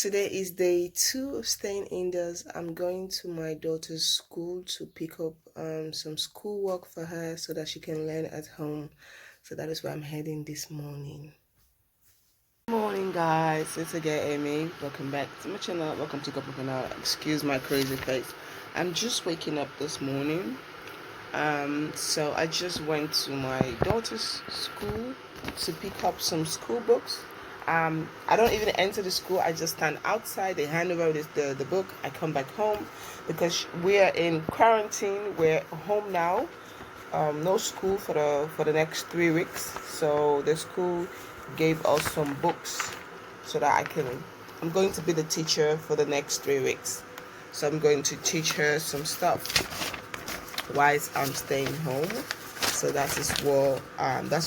Today is day 2 of staying indoors. I'm going to my daughter's school to pick up some schoolwork for her so that she can learn at home. So that is where I'm heading this morning. Good morning, guys. It's again Amy. Welcome back to my channel. Welcome to Couple Canal. Excuse my crazy face. I'm just waking up this morning. So I just went to my daughter's school to pick up some school books. I don't even enter the school. I just stand outside. They hand over the book. I come back home because we are in quarantine. We're home now. No school for the next 3 weeks. So the school gave us some books so that I'm going to be the teacher for the next 3 weeks. So I'm going to teach her some stuff whilst I'm staying home. So that's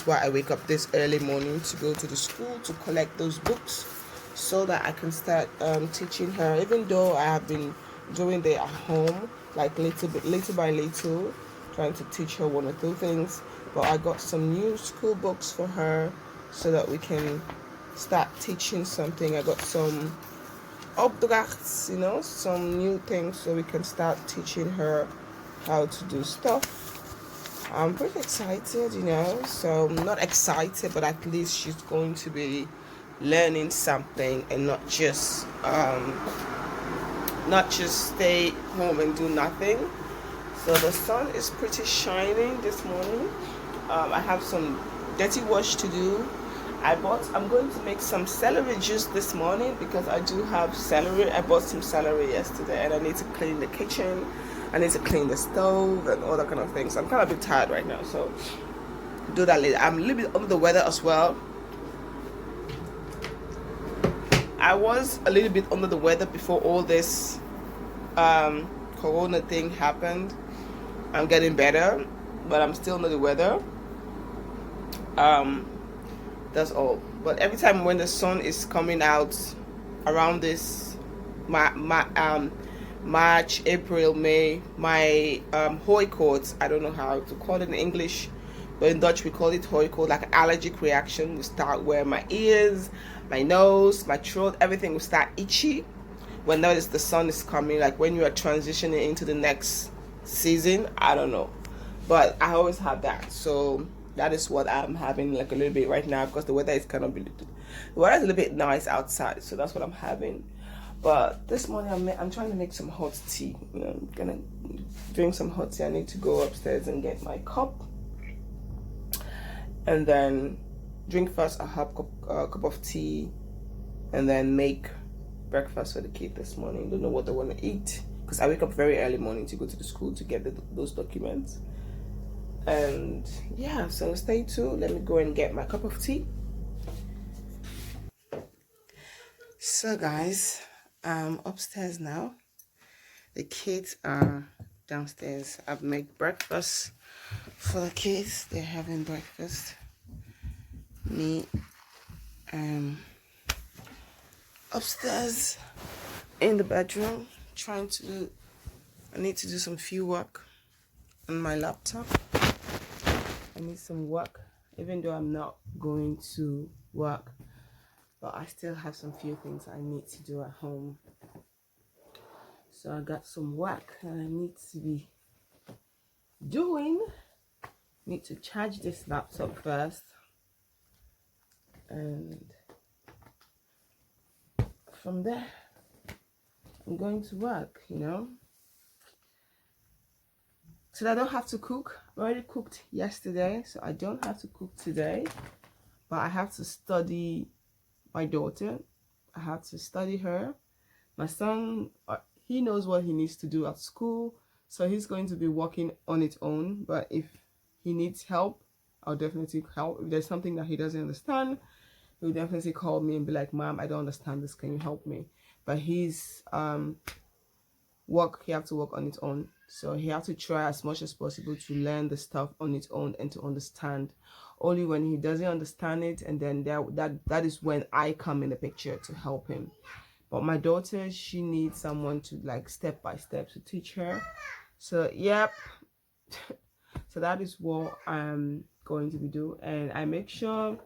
why I wake up this early morning to go to the school to collect those books so that I can start teaching her, even though I have been doing it at home, like little by little, trying to teach her 1 or 2 things. But I got some new school books for her so that we can start teaching something. I got some opdrachts, some new things so we can start teaching her how to do stuff. I'm pretty excited, so I'm not excited, but at least she's going to be learning something and not just stay home and do nothing. So the sun is pretty shining this morning. I have some dirty wash to do. I'm going to make some celery juice this morning because I do have celery. I bought some celery yesterday and I need to clean the kitchen. I need to clean the stove and all that kind of thing. So I'm kind of a bit tired right now, so do that later. I'm a little bit under the weather as well. I was a little bit under the weather before all this corona thing happened. I'm getting better, but I'm still under the weather. That's all. But every time when the sun is coming out around this March, April, May, my hooikoorts, I don't know how to call it in English, but in Dutch we call it hooikoort, like an allergic reaction will start where my ears, my nose, my throat, everything will start itchy when notice the sun is coming, like when you are transitioning into the next season. I don't know, but I always have that. So that is what I'm having, like a little bit right now, because the weather is kind of the weather is a little bit nice outside, so that's what I'm having. But this morning I'm trying to make some hot tea. I'm gonna drink some hot tea. I need to go upstairs and get my cup, and then drink first a half cup of tea, and then make breakfast for the kid this morning. Don't know what they want to eat because I wake up very early morning to go to the school to get those documents. And yeah, so stay tuned. Let me go and get my cup of tea. So guys, I'm upstairs now. The kids are downstairs. I've made breakfast for the kids. They're having breakfast. Me upstairs in the bedroom I need to do some few work on my laptop. I need some work, even though I'm not going to work, but I still have some few things I need to do at home. So I got some work that I need to be doing. Need to charge this laptop first, and from there I'm going to work, so I don't have to cook. I already cooked yesterday, so I don't have to cook today, but I have to study my daughter. I have to study her. My son, he knows what he needs to do at school, so he's going to be working on his own. But if he needs help, I'll definitely help. If there's something that he doesn't understand, he'll definitely call me and be like, "Mom, I don't understand this, can you help me?" But his he have to work on his own, so he have to try as much as possible to learn the stuff on his own and to understand. Only when he doesn't understand it, and then that is when I come in the picture to help him. But my daughter, she needs someone to, like, step by step to teach her. So yep. So that is what I'm going to be doing. And I make sure,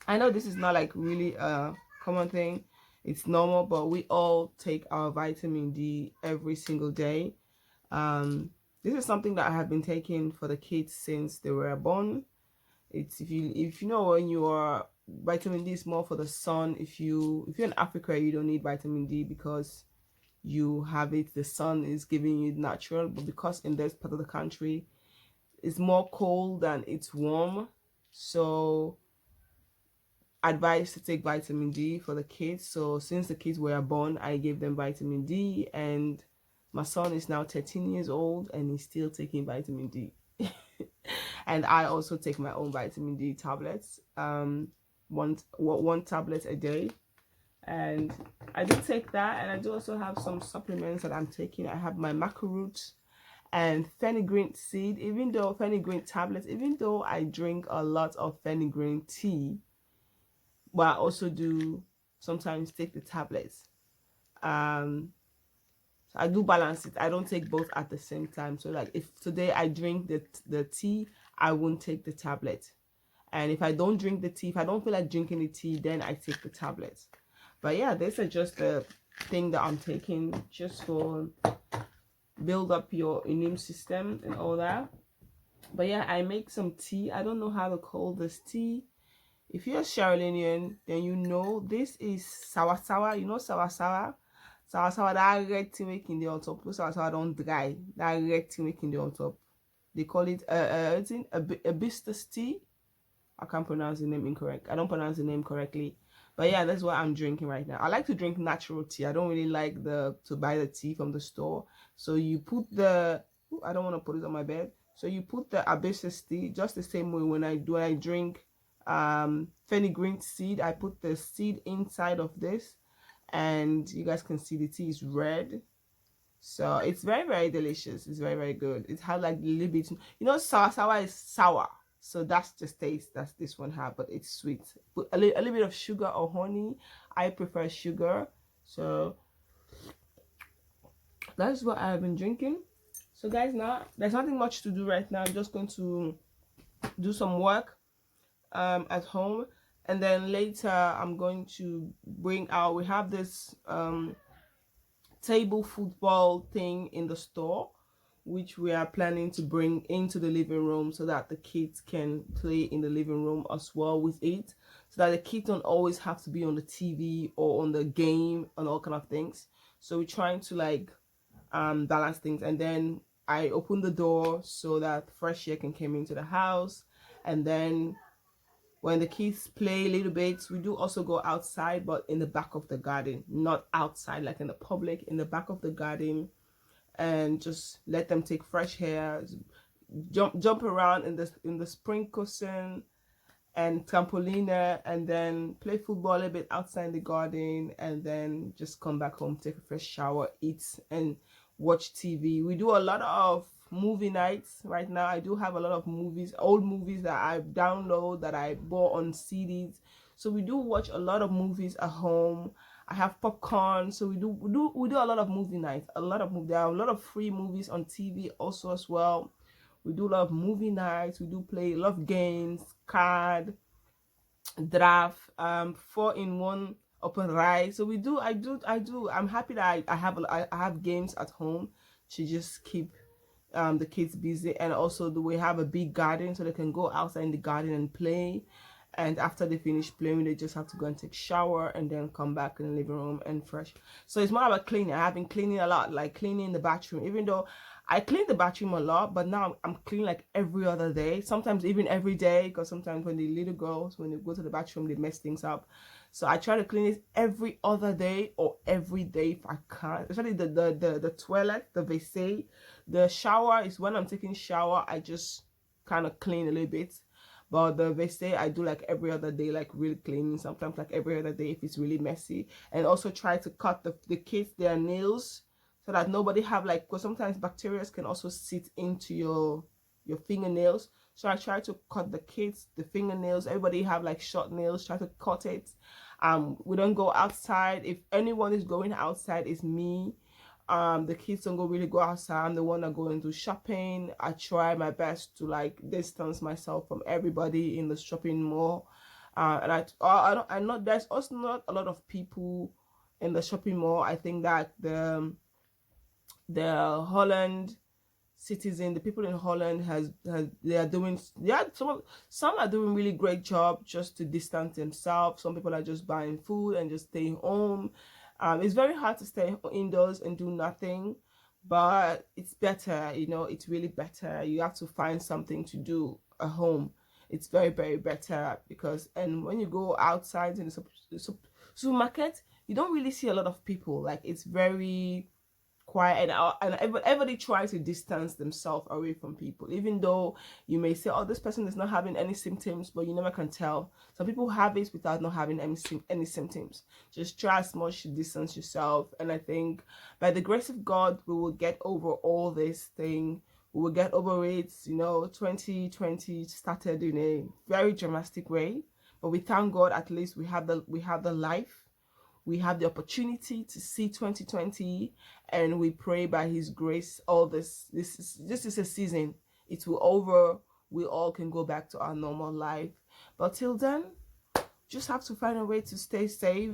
I know this is not like really a common thing It's normal, but we all take our vitamin D every single day. This is something that I have been taking for the kids since they were born. It's if you know, when you are, vitamin D is more for the sun. If you're in Africa, you don't need vitamin D because you have it, the sun is giving you natural. But because in this part of the country it's more cold than it's warm, so advised to take vitamin D for the kids. So since the kids were born, I gave them vitamin D, and my son is now 13 years old and he's still taking vitamin D. And I also take my own vitamin D tablets, one tablet a day. And I do take that, and I do also have some supplements that I'm taking. I have my macaroot and fenugreek seed, fenugreek tablets, even though I drink a lot of fenugreek tea, but I also do sometimes take the tablets. So I do balance it. I don't take both at the same time. So like if today I drink the tea, I won't take the tablet. And if I don't drink the tea, if I don't feel like drinking the tea, then I take the tablets. But yeah, this is just the thing that I'm taking just for build up your immune system and all that. But yeah, I make some tea. I don't know how to call this tea. If you're Sierra Leonean, then you know this is sawa sawa. You know sawa sawa? Sawa sawa, that red thing making the on top. Sawa sawa don't dry. That red thing making the on top. They call it hibiscus tea. I can't pronounce the name incorrect. I don't pronounce the name correctly. But yeah, that's what I'm drinking right now. I like to drink natural tea. I don't really like to buy the tea from the store. So you put I don't want to put it on my bed. So you put the hibiscus tea just the same way when I drink fenugreek seed. I put the seed inside of this, and you guys can see the tea is red. So it's very, very delicious. It's very, very good. It has like a little bit, sour. Sour is sour. So that's the taste that this one has, but it's sweet. Put a little bit of sugar or honey. I prefer sugar. So that's what I've been drinking. So guys, now there's nothing much to do right now. I'm just going to do some work at home, and then later I'm going to bring out, we have this table football thing in the store, which we are planning to bring into the living room so that the kids can play in the living room as well with it, so that the kids don't always have to be on the TV or on the game and all kind of things. So we're trying to like balance things. And then I open the door so that fresh air can come into the house. And then when the kids play a little bit, we do also go outside, but in the back of the garden, not outside like in the public, in the back of the garden, and just let them take fresh air, jump around in the spring cushion and trampoline, and then play football a bit outside the garden, and then just come back home, take a fresh shower, eat, and watch TV. We do a lot of movie nights right now. I do have a lot of movies, old movies that I download, that I bought on CDs. So we do watch a lot of movies at home. I have popcorn, so we do a lot of movie nights. There are a lot of free movies on TV also as well. We do a lot of movie nights. We do play a lot of games, card, draft, 4-in-1 open rice. So we do. I do. I'm happy that I have games at home to just keep the kids busy, and also we have a big garden so they can go outside in the garden and play. And after they finish playing, they just have to go and take a shower and then come back in the living room and fresh. So it's more about cleaning. I have been cleaning a lot, like cleaning the bathroom, even though I clean the bathroom a lot, but now I'm cleaning like every other day, sometimes even every day, because sometimes when the little girls, when they go to the bathroom, they mess things up. So I try to clean it every other day or every day if I can. Especially the toilet, the WC. The shower is when I'm taking shower, I just kind of clean a little bit. But the WC I do like every other day, like really cleaning, sometimes like every other day if it's really messy. And also try to cut the kids their nails, so that nobody have like, because sometimes bacteria can also sit into your fingernails. So I try to cut the kids the fingernails. Everybody have like short nails, try to cut it. We don't go outside. If anyone is going outside, it's me. The kids don't really go outside. I'm the one that go into shopping. I try my best to like distance myself from everybody in the shopping mall. And I know there's also not a lot of people in the shopping mall. I think that the Holland citizen, the people in Holland has they are doing, yeah, some are doing really great job just to distance themselves. Some people are just buying food and just staying home. It's very hard to stay indoors and do nothing, but it's better, you know, it's really better. You have to find something to do at home. It's very, very better, because, and when you go outside in the supermarket, you don't really see a lot of people. Like, it's very quiet, and everybody tries to distance themselves away from people, even though you may say, oh, this person is not having any symptoms, but you never can tell. Some people have it without not having any symptoms. Just try as much to distance yourself, and I think by the grace of God we will get over all this thing. We will get over it. You know, 2020 started in a very dramatic way, but we thank God, at least we have the life, we have the opportunity to see 2020, and we pray by his grace all this is a season. It will over. We all can go back to our normal life, but till then, just have to find a way to stay safe.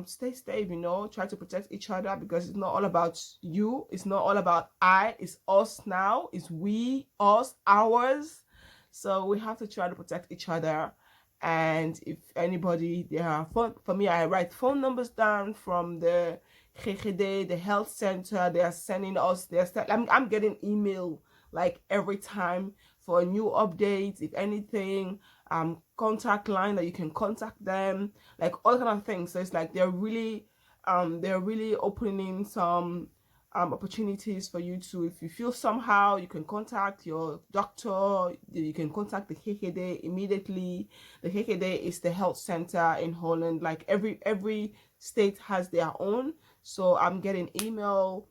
Stay safe, you know, try to protect each other, because it's not all about you, it's not all about I, it's us now, it's we, us, ours. So we have to try to protect each other. And if anybody, there are for me, I write phone numbers down from the GGD, the health center. They are sending us, I'm getting email like every time for a new update, if anything, contact line that you can contact them, like all kind of things. So it's like they're really opening some opportunities for you to, if you feel somehow, you can contact your doctor, you can contact the GGD immediately. The GGD is the health center in Holland. Like every state has their own. So I'm getting email,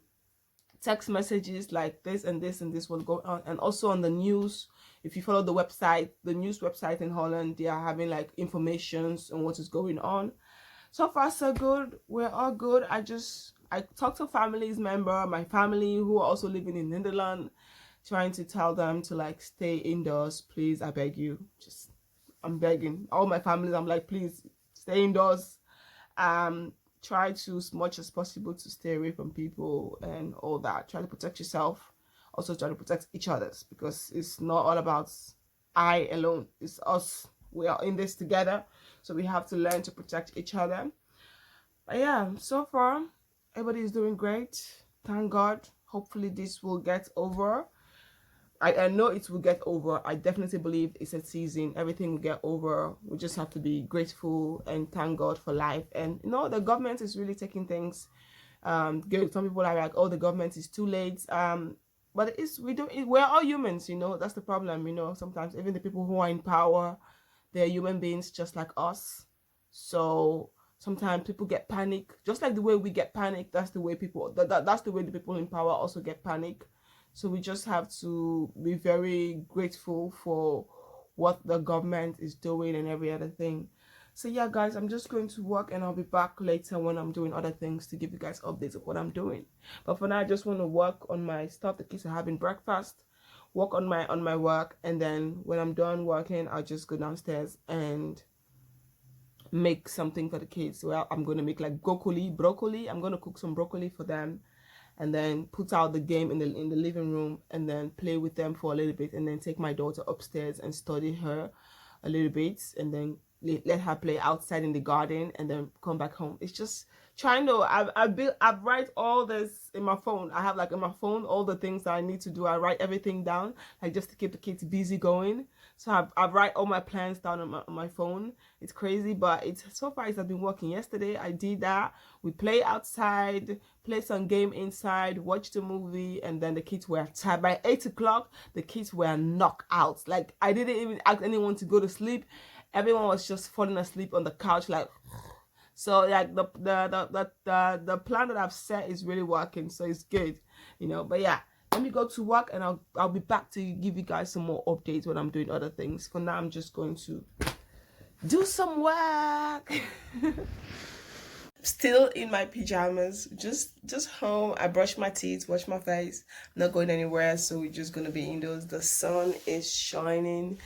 text messages like this and this and this will go on. And also on the news, if you follow the website, the news website in Holland, they are having like informations on what is going on. So far so good, we're all good. I talked to my family who are also living in Netherlands, trying to tell them to like stay indoors, please, I beg you. Just, I'm begging all my families, I'm like, please stay indoors. Try to, as much as possible, to stay away from people and all that. Try to protect yourself. Also try to protect each other's, because it's not all about I alone, it's us. We are in this together, so we have to learn to protect each other. But yeah, so far everybody is doing great, thank God. Hopefully this will get over. I know it will get over. I definitely believe it's a season. Everything will get over. We just have to be grateful and thank God for life. And you know, the government is really taking things good. Some people are like, oh, the government is too late. But we're all humans, you know. That's the problem, you know. Sometimes even the people who are in power, they're human beings just like us. So sometimes people get panic, just like the way we get panic. That's the way that's the way the people in power also get panic. So we just have to be very grateful for what the government is doing and every other thing. So yeah, guys, I'm just going to work, and I'll be back later when I'm doing other things to give you guys updates of what I'm doing. But for now, I just want to work on my stuff. The kids are having breakfast, work on my work, and then when I'm done working, I'll just go downstairs and make something for the kids. Well, I'm going to make like broccoli. I'm going to cook some broccoli for them, and then put out the game in the living room, and then play with them for a little bit, and then take my daughter upstairs and study her a little bit, and then let her play outside in the garden, and then come back home. It's just trying to, I write all this in my phone. I have like in my phone all the things that I need to do. I write everything down, like just to keep the kids busy going. So I write all my plans down on my phone. It's crazy, but so far it has been working. Yesterday I did that. We play outside, play some game inside, watch the movie, and then the kids were tired. By 8 o'clock, the kids were knocked out. Like, I didn't even ask anyone to go to sleep. Everyone was just falling asleep on the couch, like. So like the plan that I've set is really working, so it's good, you know. But yeah, let me go to work, and I'll be back to give you guys some more updates when I'm doing other things. For now, I'm just going to do some work. Still in my pajamas, just home. I brush my teeth, wash my face, not going anywhere, so we're just gonna be indoors. The sun is shining.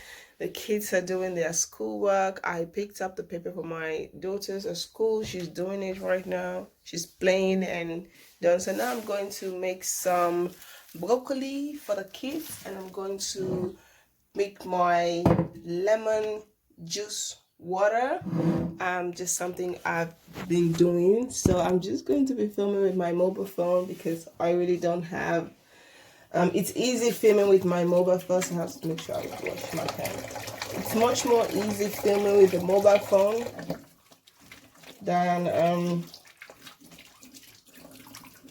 The kids are doing their schoolwork. I picked up the paper for my daughter's at school. She's doing it right now. She's playing and done. So now I'm going to make some broccoli for the kids, and I'm going to make my lemon juice water. Just something I've been doing. So I'm just going to be filming with my mobile phone because I really don't have it's easy filming with my mobile. First I have to make sure I wash my hands. It's much more easy filming with the mobile phone than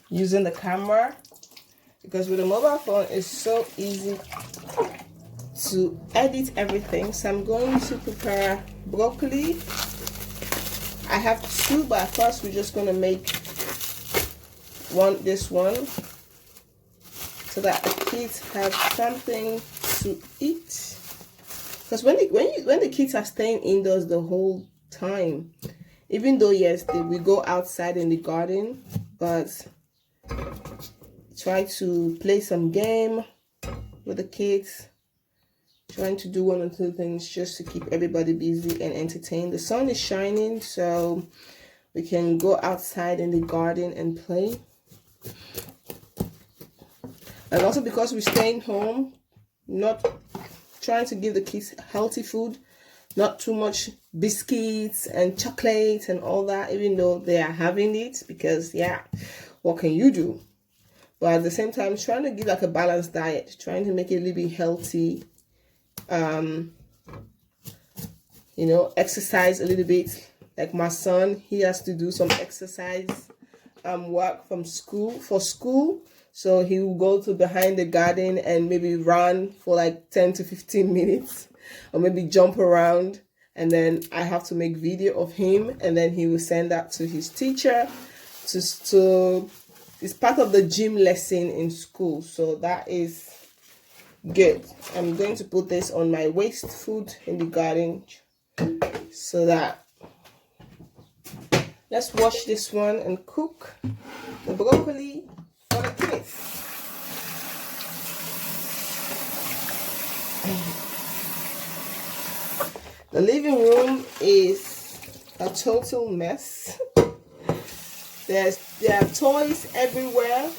using the camera, because with the mobile phone it's so easy to edit everything. So I'm going to prepare broccoli. I have two, but first we're just going to make this one so that the kids have something to eat. Because when the kids are staying indoors the whole time, even though yes we go outside in the garden, but try to play some game with the kids, trying to do one or two things just to keep everybody busy and entertained. The sun is shining, so we can go outside in the garden and play. And also because we're staying home, not trying to give the kids healthy food, not too much biscuits and chocolates and all that, even though they are having it, because yeah, what can you do? But at the same time, trying to give like a balanced diet, trying to make it a little bit healthy. You know, exercise a little bit. Like my son, he has to do some exercise work for school. So he will go to behind the garden and maybe run for like 10 to 15 minutes, or maybe jump around. And then I have to make video of him, and then he will send that to his teacher. It's part of the gym lesson in school. So that is good. I'm going to put this on my waste food in the garden so that let's wash this one and cook the broccoli for the kids. The living room is a total mess. There are toys everywhere.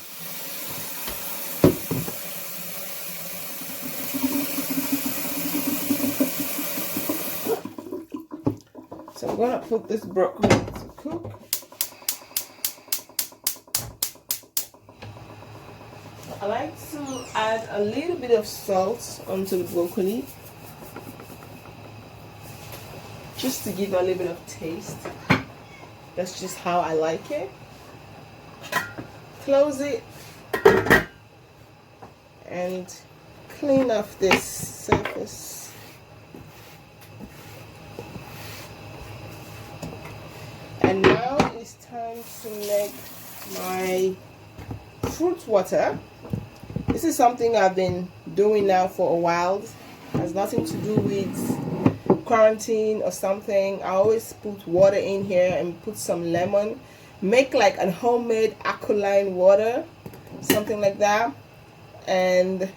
So I'm gonna put this broccoli to cook. I like to add a little bit of salt onto the broccoli, just to give a little bit of taste. That's just how I like it. Close it and clean off this surface. And now it's time to make my fruit water. This is something I've been doing now for a while. It has nothing to do with quarantine or something. I always put water in here and put some lemon. Make like a homemade alkaline water, something like that, and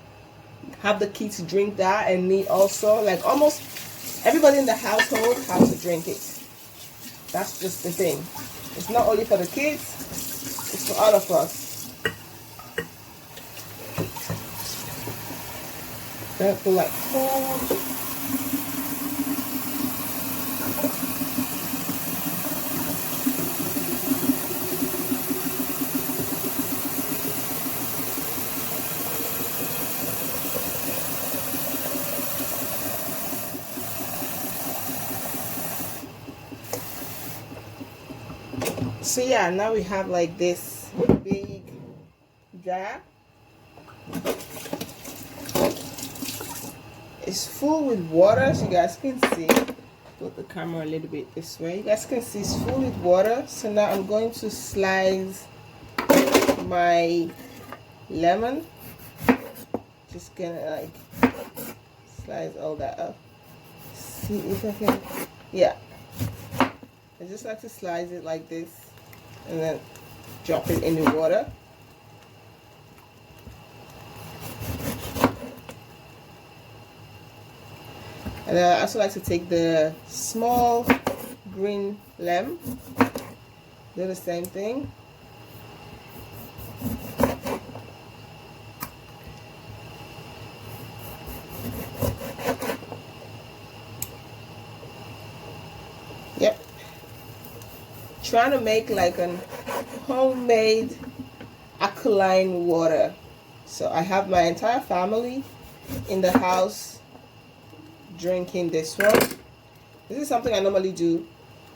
have the kids drink that, and me also. Like almost everybody in the household has to drink it. That's just the thing. It's not only for the kids, it's for all of us. Don't feel like cold. So yeah, now we have like this big jar. It's full with water, so you guys can see. Put the camera a little bit this way. You guys can see it's full with water. So now I'm going to slice my lemon. Just gonna like slice all that up. See if I can. Yeah. I just like to slice it like this and then drop it in the water. And I also like to take the small green lemon, do the same thing. Yep. Trying to make like an homemade alkaline water. So I have my entire family in the house drinking this one. This is something I normally do,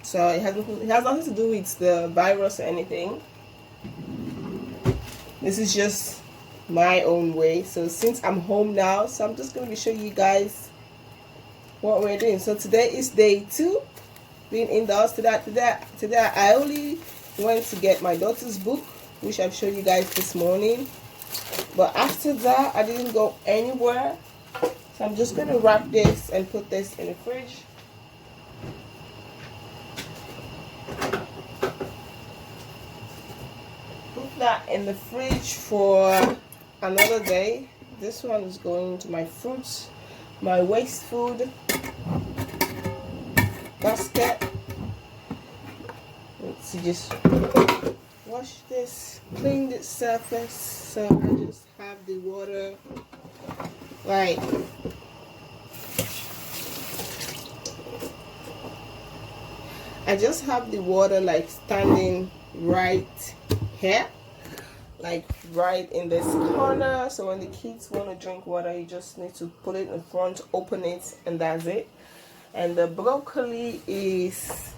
so it has nothing to do with the virus or anything. This is just my own way. So since I'm home now, so I'm just going to be showing you guys what we're doing. So today is day 2 being indoors. Today I only went to get my daughter's book, which I've showed you guys this morning, but after that I didn't go anywhere. So I'm just going to wrap this and put this in the fridge. Put that in the fridge for another day. This one is going to my fruits, my waste food basket. Let's just wash this, clean the surface. So I just have the water right. I just have the water like standing right here, like right in this corner. So when the kids want to drink water, you just need to put it in front, open it, and that's it. And the broccoli is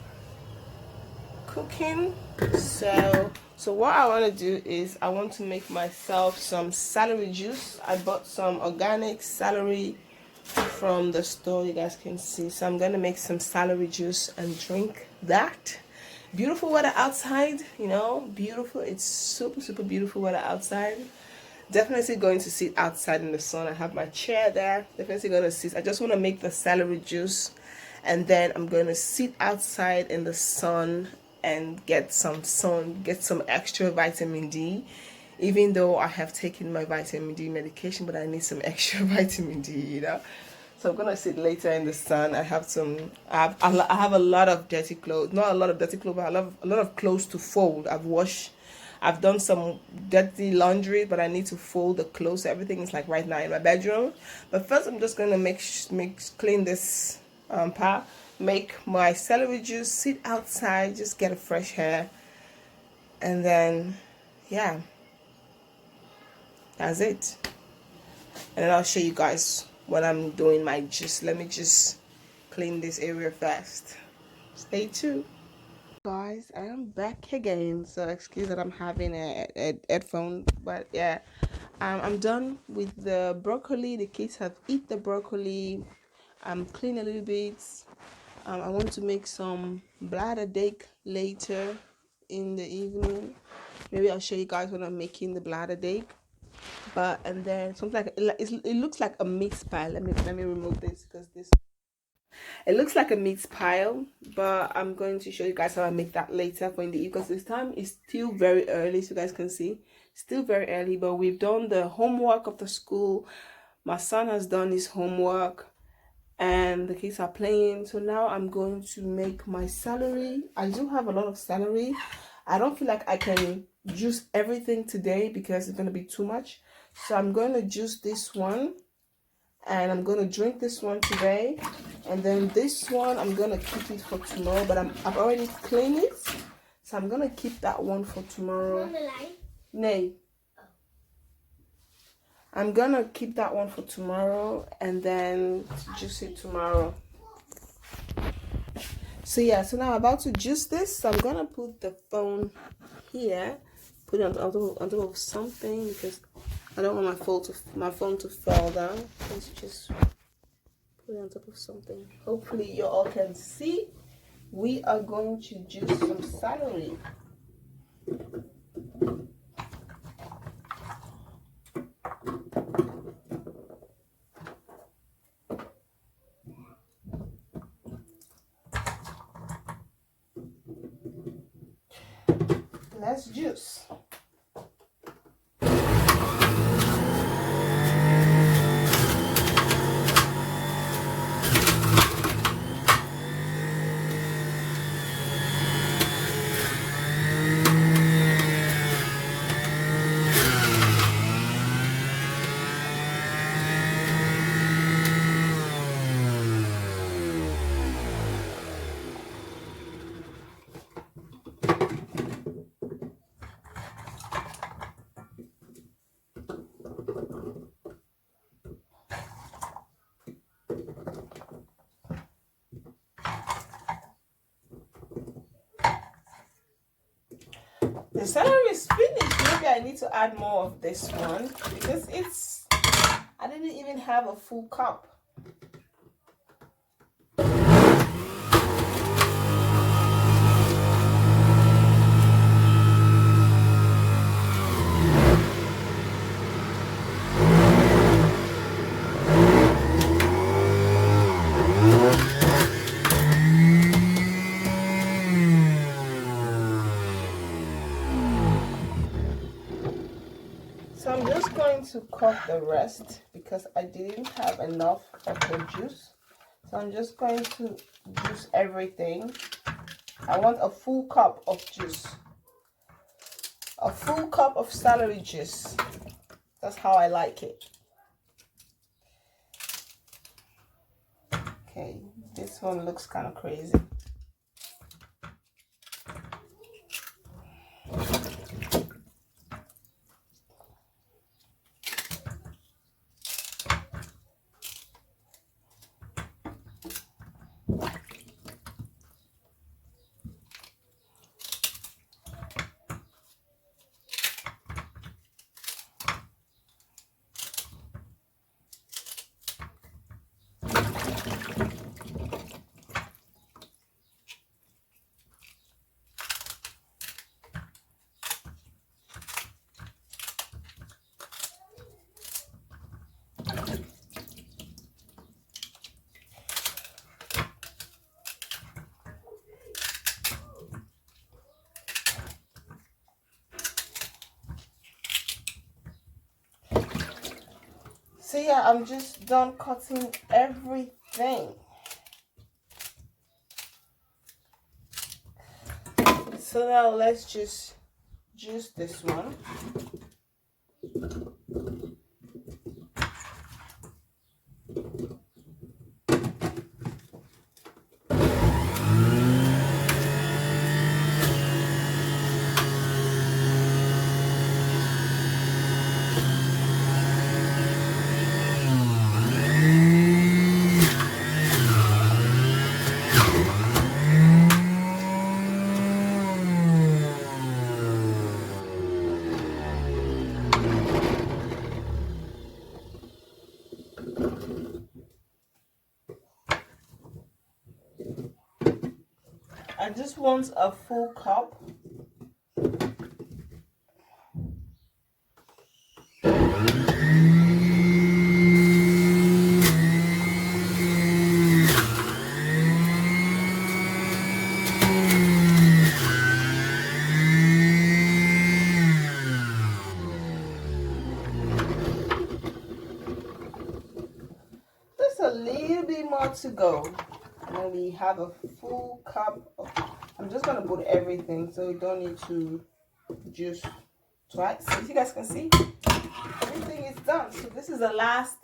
cooking. So what I want to do is I want to make myself some celery juice. I bought some organic celery from the store, you guys can see. So I'm gonna make some celery juice and drink that. Beautiful weather outside, you know, beautiful. It's super beautiful weather outside. Definitely going to sit outside in the sun. I have my chair there. Definitely going to sit. I just want to make the celery juice, and then I'm going to sit outside in the sun and get some sun, get some extra vitamin D. Even though I have taken my vitamin D medication, but I need some extra vitamin D, you know. So I'm gonna sit later in the sun. I have a lot of dirty clothes. Not a lot of dirty clothes, but I have a lot of clothes to fold. I've done some dirty laundry, but I need to fold the clothes. So everything is like right now in my bedroom. But first, I'm just gonna clean this pot, make my celery juice, sit outside, just get a fresh air, and then yeah, that's it. And then I'll show you guys when I'm doing my juice. Let me just clean this area first. Stay tuned. Guys, I am back again, so excuse that I'm having a headphone, but yeah, I'm done with the broccoli. The kids have eaten the broccoli. I'm clean a little bit. I want to make some bladder cake later in the evening. Maybe I'll show you guys when I'm making the bladder cake. And then something like it looks like a mixed pile. Let me remove this because this. It looks like a meat pile, but I'm going to show you guys how I make that later for in the evening, because this time is still very early, so you guys can see. Still very early, but we've done the homework of the school. My son has done his homework, and the kids are playing. So now I'm going to make my celery. I do have a lot of celery. I don't feel like I can juice everything today because it's going to be too much. So I'm going to juice this one. And I'm gonna drink this one today, and then this one I'm gonna keep it for tomorrow. But I've already cleaned it, so I'm gonna keep that one for tomorrow. Nay, I'm gonna keep that one for tomorrow, and then juice it tomorrow. So yeah, so now I'm about to juice this. So I'm gonna put the phone here, put it on top of something because I don't want my phone to fall down. Let's just put it on top of something. Hopefully you all can see. We are going to juice some celery. Let's juice. The celery is finished. Maybe I need to add more of this one because I didn't even have a full cup. So I'm just going to cut the rest because I didn't have enough of the juice. So I'm just going to juice everything. I want a full cup of juice. A full cup of celery juice. That's how I like it. Okay, this one looks kind of crazy. So yeah, I'm just done cutting everything. So now let's just juice this one. I just want a full cup. Just a little bit more to go. And then we have a full cup of, I'm just going to put everything so you don't need to juice twice. So you guys can see, everything is done. So this is the last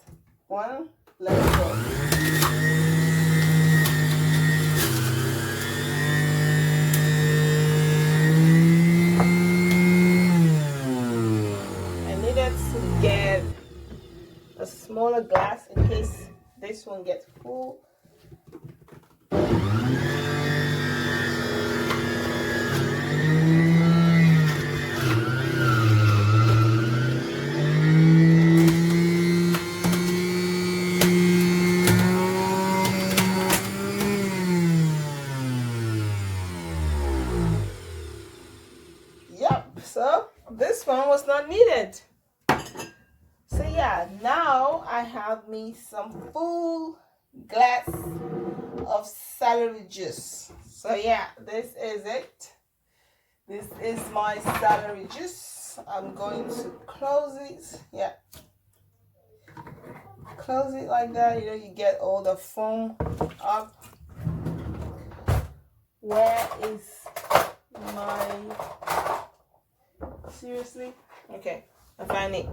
one. Let's go. I needed to get a smaller glass in case this one gets full. Yep, so this one was not needed. So yeah, now I have me some full glass of celery juice. So yeah, this is it. This is my celery juice. I'm going to close it. Yeah, close it like that. You know, you get all the foam up. Where is my, seriously? Okay, I find it.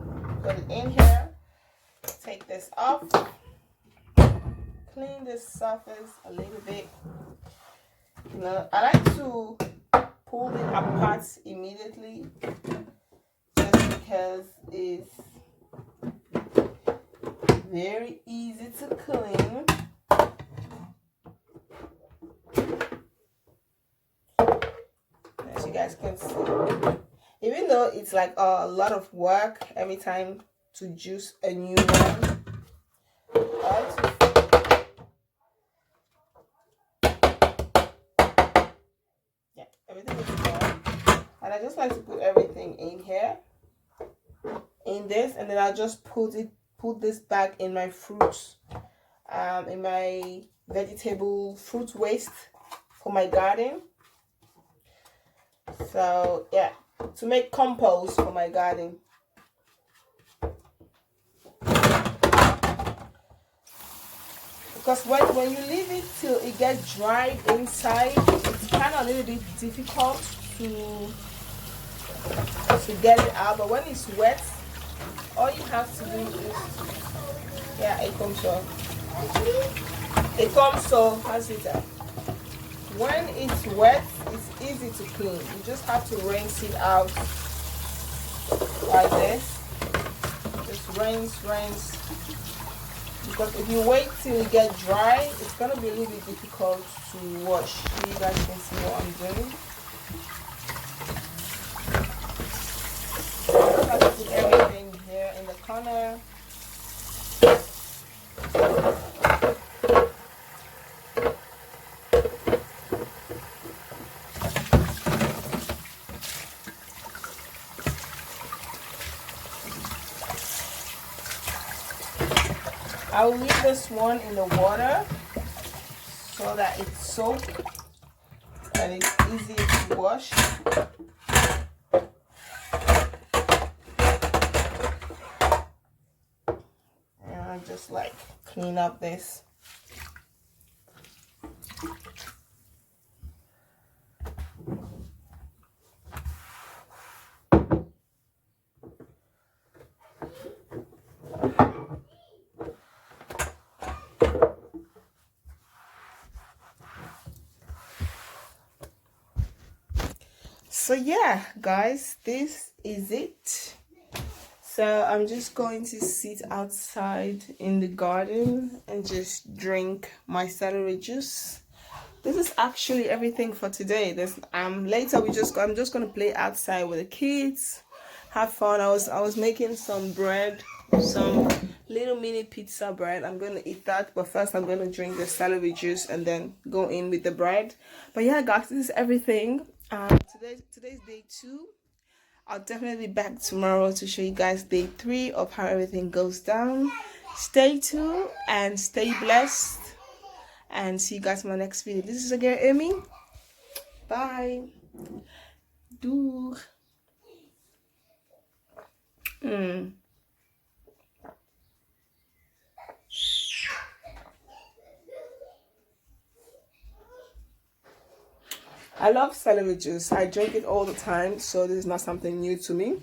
Put it in here. Take this off. Clean this surface a little bit. You know, I like to pull it apart immediately just because it's very easy to clean. As you guys can see. know it's like a lot of work every time to juice a new one. Yeah, everything is done. And I just like to put everything in here, in this, and then I'll just put this back in my fruits, in my vegetable fruit waste for my garden. So yeah, to make compost for my garden. Because when you leave it till it gets dried inside, it's kind of a little bit difficult to get it out. But when it's wet, all you have to do is, yeah, it comes so. How's it? When it's wet, it's easy to clean. You just have to rinse it out like this. Just rinse. Because if you wait till it gets dry, it's gonna be a little bit difficult to wash. So you guys can see what I'm doing. I have to put everything here in the corner. I'll leave this one in the water so that it's soaked and it's easy to wash. And I just like clean up this. So yeah, guys, this is it. So I'm just going to sit outside in the garden and just drink my celery juice. This is actually everything for today. Later I'm just gonna play outside with the kids, have fun. I was making some bread, some little mini pizza bread. I'm gonna eat that, but first I'm gonna drink the celery juice and then go in with the bread. But yeah, guys, this is everything. Today's day 2. I'll definitely be back tomorrow to show you guys day 3 of how everything goes down. Stay tuned and stay blessed, and see you guys in my next video. This is again Amy. Bye. Doeg. I love celery juice. I drink it all the time, so this is not something new to me.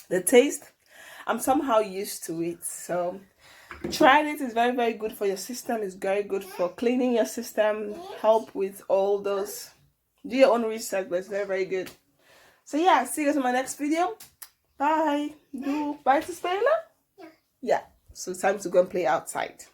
The taste, I'm somehow used to it. So try it. It's very, very good for your system. It's very good for cleaning your system, help with all those. Do your own research, but it's very, very good. So yeah, see you guys in my next video. Bye. Bye to Speelgoed? Yeah. So it's time to go and play outside.